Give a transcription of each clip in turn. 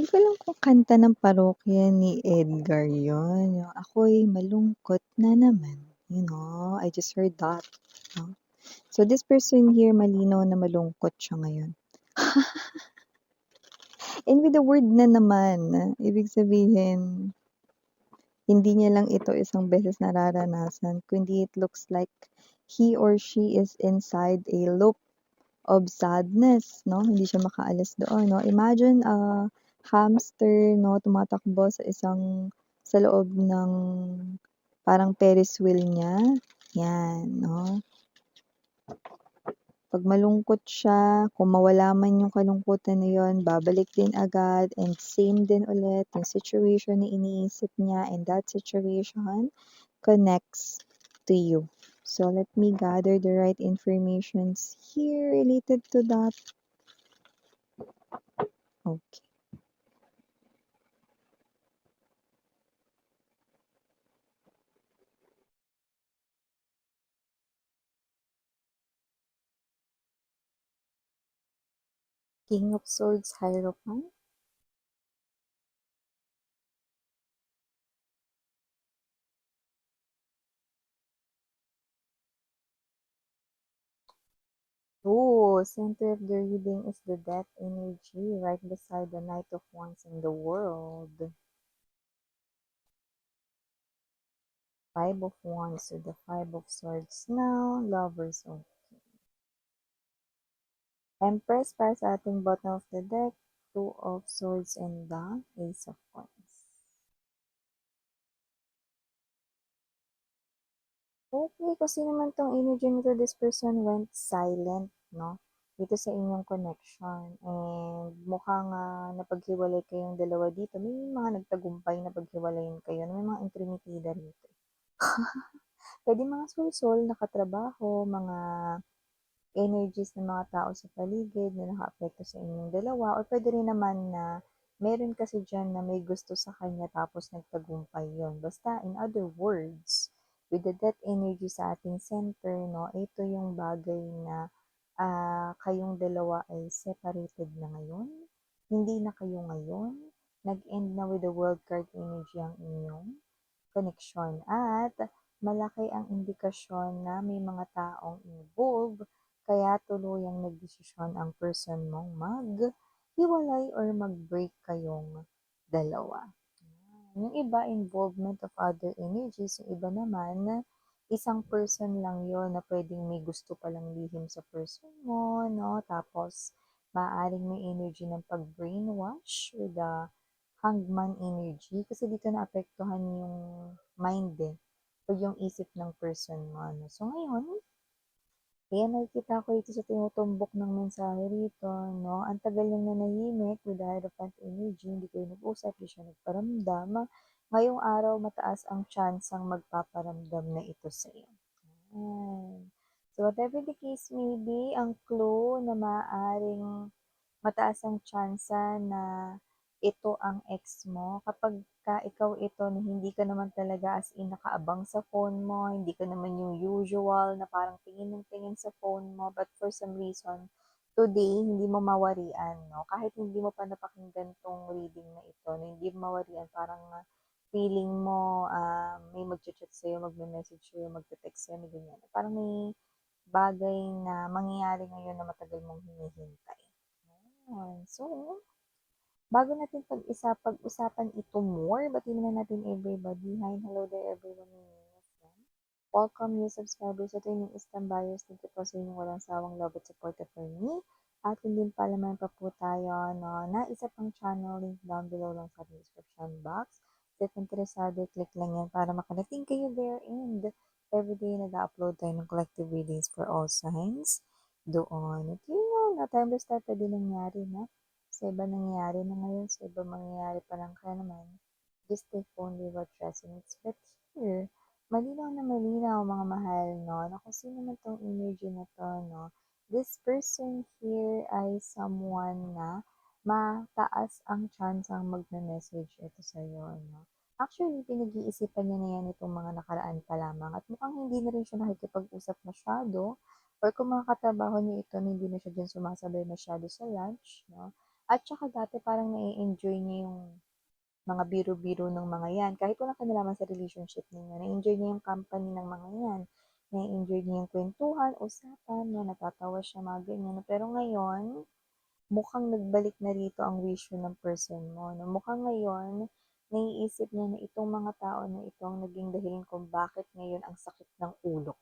Hindi ko alam kung kanta ng parokya ni Edgar yun, yung "Ako'y malungkot na naman." I just heard that, 'no. So this person here malinaw na malungkot siya ngayon. And with the word na naman, ibig sabihin, hindi niya lang ito isang beses nararanasan, kundi it looks like he or she is inside a loop of sadness, 'no? Hindi siya makaalis doon, 'no? Imagine a hamster, 'no, tumatakbo sa loob ng parang Ferris wheel niya, 'yan, 'no? 'Pag malungkot siya, kung mawala man yung kalungkutan na yun, babalik din agad and same din ulit yung situation na iniisip niya and that situation connects to you. So let me gather the right informations here related to that. Okay. King of Swords, Hierophant. Oh, center of the reading is the death energy right beside the Knight of Wands in the world. Five of Wands to the Five of Swords now, Lovers of Empress para sa ating bottom of the deck, Two of Swords and the Ace of Coins. Okay, kasi naman tong energy nito, this person went silent, no? Dito sa inyong connection. And mukhang napaghiwalay kayong dalawa dito. May mga nagtagumpay na paghiwalayin kayo. May mga intrimitida rito. Pwede mga sulsol, nakatrabaho, mga energies ng mga tao sa paligid na nakaapekto sa inyong dalawa. Or pwede rin naman na meron kasi dyan na may gusto sa kanya tapos nagtagumpay yon. Basta, in other words, with the death energy sa ating center, no, ito yung bagay na kayong dalawa ay separated na ngayon. Hindi na kayo ngayon. Nag-end na with the world card energy ang inyong connection. At malaki ang indikasyon na may mga taong involved kaya tuluyang nagdesisyon ang person mong mag-hiwalay or mag-break kayong dalawa. Yung iba, involvement of other energies. Yung iba naman, isang person lang yon na pwedeng may gusto palang lihim sa person mo, no? Tapos, maaaring may energy ng pag-brainwash with the hangman energy. Kasi dito naapektuhan yung mind o yung isip ng person mo. No? So, ngayon, ayan, nakikita ko ito sa tinutumbok ng mensahe rito, no? Ang tagal niyang nanahimik with the Hierophant energy, hindi kayo nag-usap, hindi siya nagparamdam. Ngayong araw, mataas ang chance ang magpaparamdam na ito sa iyo. Ayan. So, whatever the case may be, ang clue na maaaring mataas ang tsansa na ito ang ex mo. Kapag ikaw ito na hindi ka naman talaga as in nakaabang sa phone mo, hindi ka naman yung usual na parang tingin ng tingin sa phone mo, but for some reason, today, hindi mo mawarian, no? Kahit hindi mo pa napakinggan tong reading na ito, na hindi mo mawarian, parang feeling mo may mag-chat sa'yo, magme-message sa'yo, magte-text sa'yo, may ganyan. Parang may bagay na mangyayari ngayon na matagal mong hinihintay. Ayan. So, bago natin pag-usapan ito more, batiin na natin everybody. Hi, hello there everyone. Welcome new subscribers. Ito yung Instant Buyers. Thank you po sa inyong walang sawang love at support for me. At kung din pa naman pa po tayo no, na isa pang channel, link down below lang sa description box. If interesado, click lang yan para makarating kayo there. And everyday nag-upload tayo ng collective readings for all signs doon. At yun know, na time to start pwede nangyari na. Sa iba nangyayari na ngayon, sa iba mangyayari pa lang kaya naman. Just take only what resonates. But here, malinaw na malinaw mga mahal, no? Na kung sino man tong energy na to, no? This person here ay someone na mataas ang chance ang magme-message ito sa'yo, no? Actually, pinag-iisipan niya na yan itong mga nakaraan pa lamang at mukhang hindi na rin siya nakikipag-usap masyado or kung mga katrabaho niya ito, hindi na siya dyan sumasabay masyado sa lunch, no? At saka dati parang nai-enjoy niya yung mga biro-biro ng mga yan. Kahit walang kinalaman sa relationship ninyo, na-enjoy niya yung company ng mga yan. Na-enjoy niya yung kwentuhan, usapan, no, natatawa siya, mga ganyan. Pero ngayon, mukhang nagbalik na rito ang wisyo ng person mo. No? Mukhang ngayon, naiisip niya na itong mga tao na ito ang naging dahilan kung bakit ngayon ang sakit ng ulo.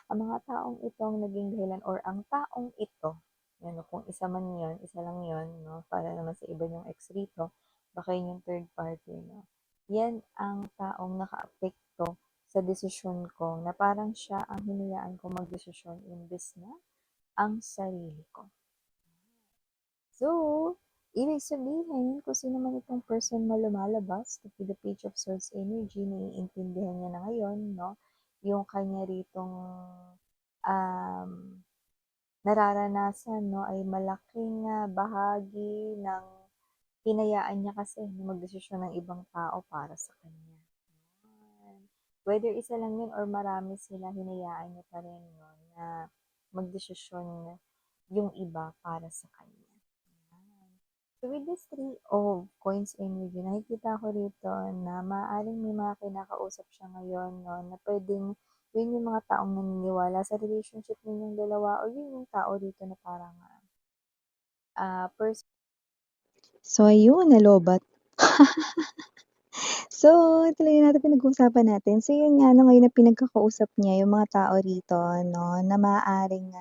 Ang mga taong ito ang naging dahilan or ang taong ito, yan, no, kung isa man yun, isa lang yun, no, para naman sa iba yung ex rito, baka yun yung third party, no. Yan ang taong nakaapekto sa desisyon ko na parang siya ang hinayaan ko magdesisyon imbes na ang sarili ko. So, ibig sabihin, kung sino man itong person mo lumalabas to the page of source energy, naiintindihan niya na ngayon, no? Yung kanya ritong um, nararanasan, no, ay malaking bahagi ng hinayaan niya kasi na magdesisyon ng ibang tao para sa kanya. Yan. Whether isa lang yun or marami sila, hinayaan niya pa rin yun na magdesisyon yung iba para sa kanya. Yan. So with this three of coins energy, nakikita ko rito na maaaring may mga kinakausap siya ngayon, no, na pwedeng yun yung mga taong naniniwala sa relationship ninyong dalawa o yun yung tao dito na parang person. So, ayun, nalobat. So, ito lang yung natin pinag-uusapan natin. So, yun nga, no, ngayon na pinagkakausap niya yung mga tao rito, no, na maaaring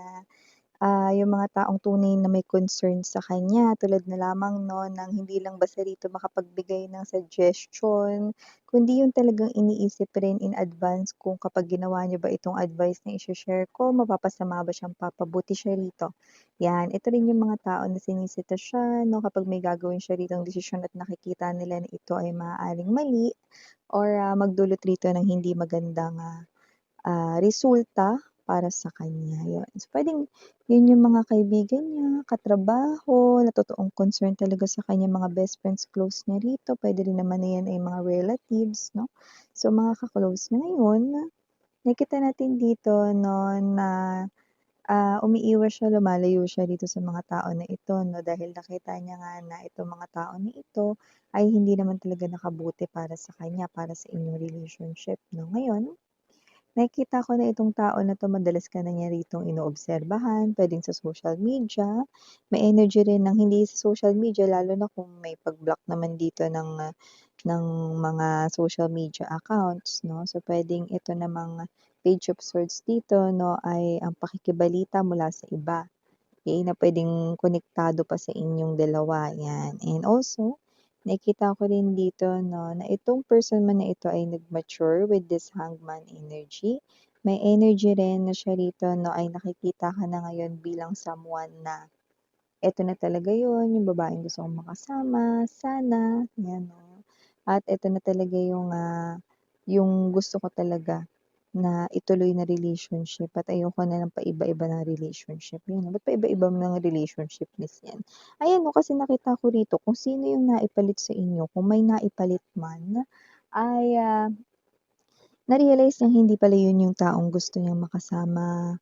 yung mga taong tunay na may concern sa kanya, tulad na lamang no, ng hindi lang basta rito makapagbigay ng suggestion, kundi yung talagang iniisip rin in advance kung kapag ginawa niyo ba itong advice na i-share ko, mapapasama ba siyang papabuti siya rito. Yan, ito rin yung mga tao na sinisita siya, no, kapag may gagawin siya rito ang desisyon at nakikita nila na ito ay maaaring mali or magdulot rito ng hindi magandang resulta para sa kanya. Yun. So, pwedeng yun yung mga kaibigan niya, katrabaho, na totoong concern talaga sa kanya, mga best friends close niya rito. Pwede rin naman na yan ay mga relatives, no? So, mga ka-close niya ngayon, nakita natin dito, no, na umiiwas siya, lumalayo siya dito sa mga tao na ito, no, dahil nakita niya nga na itong mga tao na ito ay hindi naman talaga nakabuti para sa kanya, para sa inyong relationship, no. Ngayon, nakikita ko na itong tao na 'to madalas ka na niya ritong inoobserbahan, puwedeng sa social media. May energy rin ng hindi sa social media lalo na kung may pag-block naman dito ng mga social media accounts 'no. So, puwedeng ito namang page of swords dito 'no ay ang pakikibalita mula sa iba. Okay, na puwedeng konektado pa sa inyong dalawa, 'yan. And also, nakikita ko rin dito 'no, na itong person mo na ito ay nag-mature with this hangman energy. May energy rin na siya rito 'no, ay nakikita ka na ngayon bilang someone na eto na talaga yun, yung babaeng gusto kong makasama, sana, 'yan 'no. At eto na talaga yung gusto ko talaga na ituloy na relationship at ayoko na ng paiba-iba ng relationship, yun. Ba't paiba-iba ng relationship miss yan? Ayan 'no, kasi nakita ko rito kung sino yung naipalit sa inyo, kung may naipalit man ay, na-realize niyang hindi pala yun yung taong gusto niyang makasama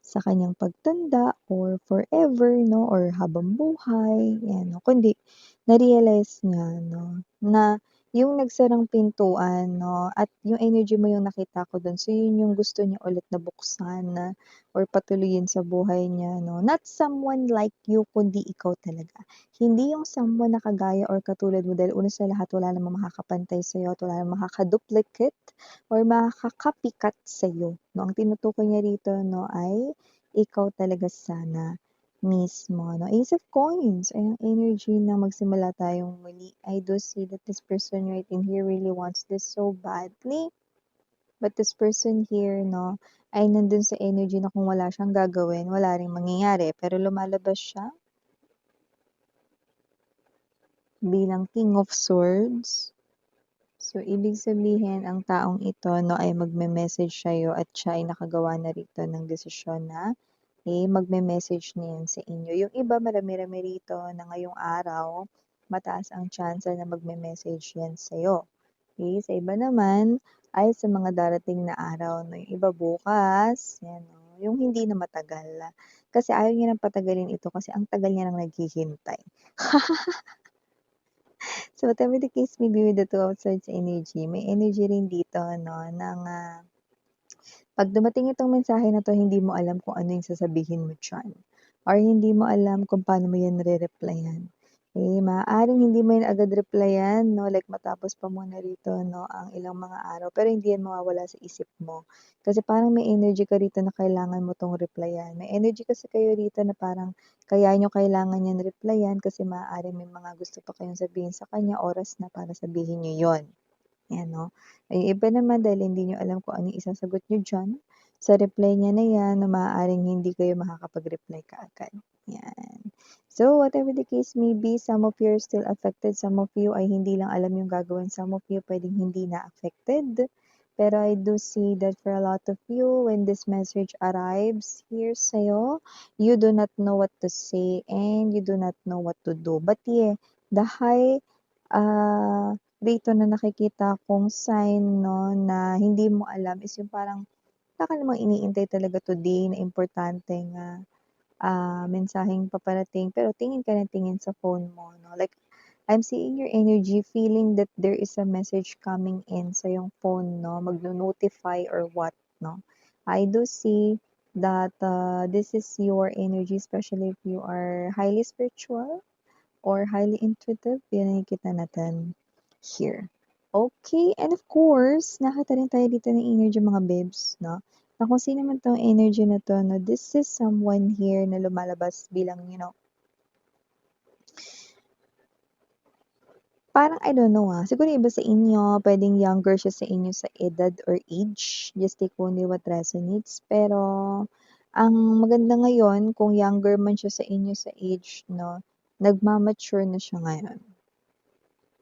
sa kanyang pagtanda or forever 'no, or habambuhay, 'yan 'no. Kundi na-realize niya 'no, na yung nagsarang pintuan 'no, at yung energy mo yung nakita ko dun. So, yun yung gusto niya ulit na buksan na or patuloyin sa buhay niya 'no. Not someone like you, kundi ikaw talaga. Hindi yung someone na kagaya or katulad mo dahil una sa lahat wala namang makakapantay sa'yo at wala namang makaka-duplicate or makaka-copycat sa'yo 'no. Ang tinutukoy niya rito 'no ay ikaw talaga sana mismo 'no. Ace of coins, ay ang energy na magsimula tayong muli. I do see that this person right in here really wants this so badly. But this person here 'no, ay nandun sa energy na kung wala siyang gagawin, wala ring mangyayari. Pero lumalabas siya bilang King of Swords. So, ibig sabihin ang taong ito 'no, ay magme-message sa'yo at siya ay nakagawa na rito ng desisyon na magme-message na 'yan sa inyo. Yung iba marami-rami rito na ngayong araw, mataas ang tsansa na magme-message 'yan sa'yo. Okay, sa iba naman ay sa mga darating na araw 'no, yung iba bukas, 'yan 'no, yung hindi na matagal. Kasi ayaw niya ng patagalin ito kasi ang tagal niya ng naghihintay. So, whatever the case may be with the two of swords energy, may energy rin dito 'no ng, 'pag dumating itong mensahe na 'to hindi mo alam kung ano yung sasabihin mo diyan or hindi mo alam kung paano mo yan re-replyan. Maaaring hindi mo yan agad replyan 'no, like matapos pa muna rito 'no, ang ilang mga araw, pero hindi yan mawawala sa isip mo. Kasi parang may energy ka rito na kailangan mo 'tong replyan. May energy kasi kayo rito na parang kaya niyo kailangan yan replyan kasi maaaring may mga gusto pa kayong sabihin sa kanya, oras na para sabihin niyo yon. 'Yan 'no. Yung iba naman dahil hindi niyo alam kung ano yung isasagot niyo diyan, sa reply niya na 'yan na maaaring hindi kayo makakapag-reply kaagad, 'yan. So, whatever the case may be, some of you are still affected, some of you ay hindi lang alam yung gagawin, some of you puwedeng hindi na affected. Pero I do see that for a lot of you, when this message arrives here sa'yo, you do not know what to say and you do not know what to do. But yeah, the high, dito na nakikita kong sign 'no, na hindi mo alam is yung parang wala ka namang iniintay talaga today na importanteng, mensaheng paparating pero tingin ka ng tingin sa phone mo 'no. Like, I'm seeing your energy feeling that there is a message coming in sa iyong phone 'no, magno-notify or what 'no. I do see that, this is your energy especially if you are highly spiritual or highly intuitive, yan ang nakikita natin here. Okay, and of course, nakita rin tayo dito ng energy mga babes, no? Na kung sino man tong energy na to, no, this is someone here na lumalabas bilang, parang I don't know siguro iba sa inyo, pwedeng younger siya sa inyo sa edad or age, just take only what resonates. Pero, ang maganda ngayon, kung younger man siya sa inyo sa age, no, nagma-mature na siya ngayon.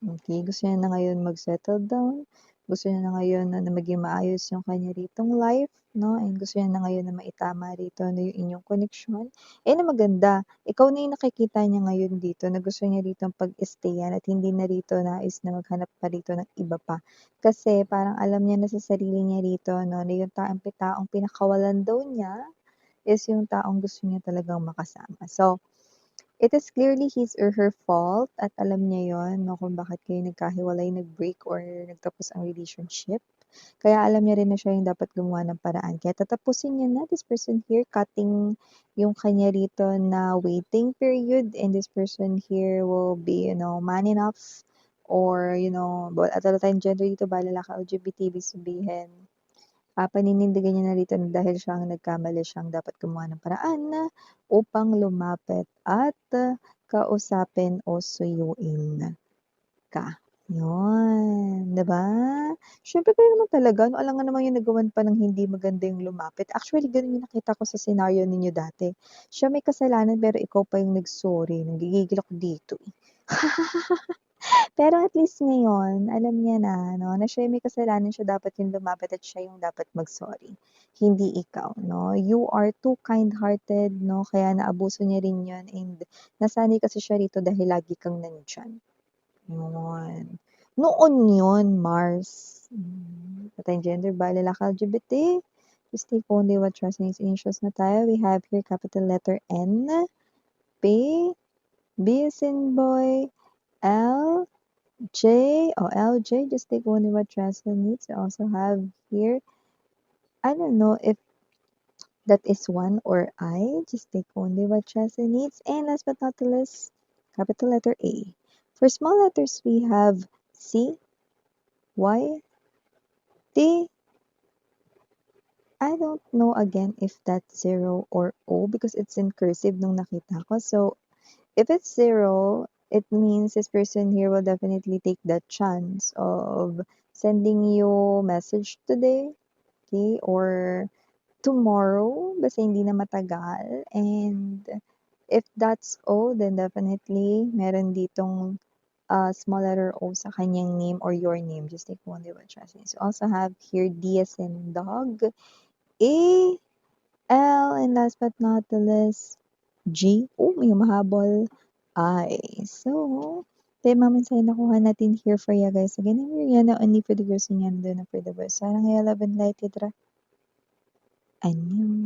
Okay, gusto niya na ngayon mag-settle down, gusto niya na ngayon na maging maayos yung kanya ritong life, 'no, and gusto niya na ngayon na maitama rito na yung inyong koneksyon. Na maganda, ikaw na yung nakikita niya ngayon dito na gusto niya ritong pag-stayan at hindi na rito nais na maghanap pa rito ng iba pa. Kasi parang alam niya na sa sarili niya rito 'no, na yung taong pinakawalan daw niya is yung taong gusto niya talagang makasama. So, it is clearly his or her fault at alam niya yon 'no, kung bakit kayo nagkahiwalay, nag-break or nagtapos ang relationship. Kaya alam niya rin na siya yung dapat gumawa ng paraan. Kaya tatapusin niya na, this person here, cutting yung kanya rito na waiting period, and this person here will be, man enough or, at all time gender dito, ba lalaki, LGBT, ibig sabihin, paninindigan niya na rito na dahil siya ang nagkamali, siyang dapat gumawa ng paraan na upang lumapit at kausapin o suyuin ka. Yun, 'di ba? Siyempre kayo naman talaga, ano alangan naman yung nagawan pa ng hindi maganda yung lumapit. Actually, gano'n yung nakita ko sa senaryo ninyo dati. Siya may kasalanan pero ikaw pa yung nag-sorry, nanggigigil ako dito, eh. Pero at least ngayon, alam niya na 'no, na siya yung may kasalanan, siya dapat yung lumapit at siya yung dapat mag-sorry, hindi ikaw 'no. You are too kind-hearted 'no, kaya naabuso niya rin yun and nasanay kasi siya rito dahil lagi kang nandiyan, yun. Noon yun, Mars. Patayong gender ba, lalaki, LGBT? Just take only what resonates. Initials na tayo. We have here capital letter N, P, B as in boy, L, J, LJ, just take only what resonates. We also have here, I don't know if that is one or I, just take only what resonates. And last but not the least, capital letter A. For small letters, we have C, Y, T. I don't know again if that's 0 or O because it's in cursive nung nakita ko. So, if it's 0, it means this person here will definitely take that chance of sending you message today, okay, or tomorrow, basta hindi na matagal. And if that's O, then definitely meron ditong small letter O sa kanyang name or your name. Just take one day one chance. So also have here D as in dog, A, L, and last but not the least, G. Oh, may humahabol. I. So, ito yung mga mensahe nakuha natin here for you guys. Again, I'm Rihanna, only for the girls and yan doon na for the boys. Sana ngayon, love and light, itra. Annyeong.